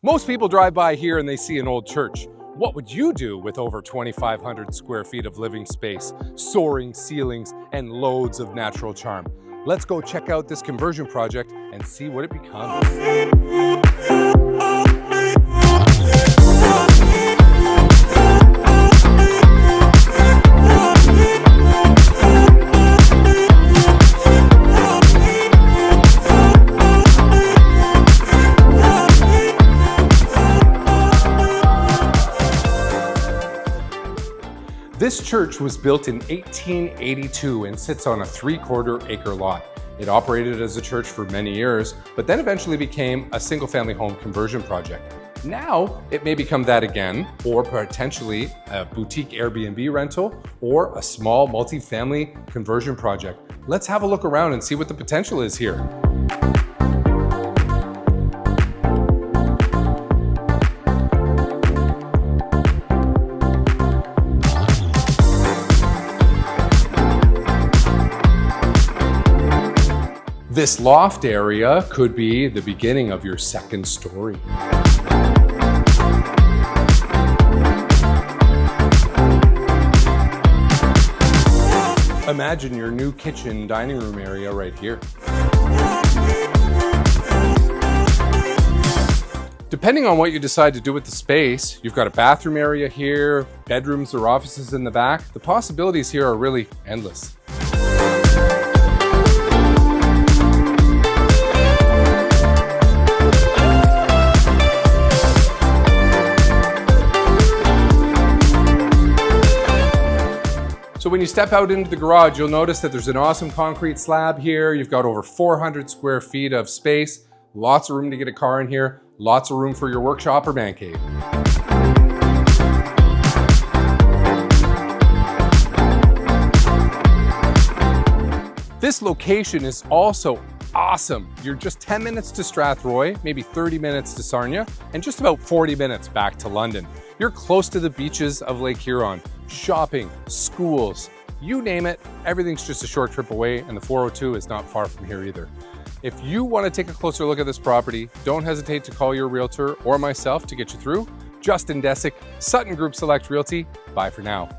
Most people drive by here and they see an old church. What would you do with over 2,500 square feet of living space, soaring ceilings, and loads of natural charm? Let's go check out this conversion project and see what it becomes. This church was built in 1882 and sits on a 3/4 acre lot. It operated as a church for many years, but then eventually became a single-family home conversion project. Now, it may become that again, or potentially a boutique Airbnb rental, or a small multi-family conversion project. Let's have a look around and see what the potential is here. This loft area could be the beginning of your second story. Imagine your new kitchen dining room area right here. Depending on what you decide to do with the space, you've got a bathroom area here, bedrooms or offices in the back. The possibilities here are really endless. So when you step out into the garage, you'll notice that there's an awesome concrete slab here. You've got over 400 square feet of space, lots of room to get a car in here, lots of room for your workshop or man cave. This location is also awesome. You're just 10 minutes to Strathroy, maybe 30 minutes to Sarnia, and just about 40 minutes back to London. You're close to the beaches of Lake Huron, shopping, schools, you name it, everything's just a short trip away, and the 402 is not far from here either. If you want to take a closer look at this property, don't hesitate to call your realtor or myself to get you through. Justin Deseck, Sutton Group Select Realty. Bye for now.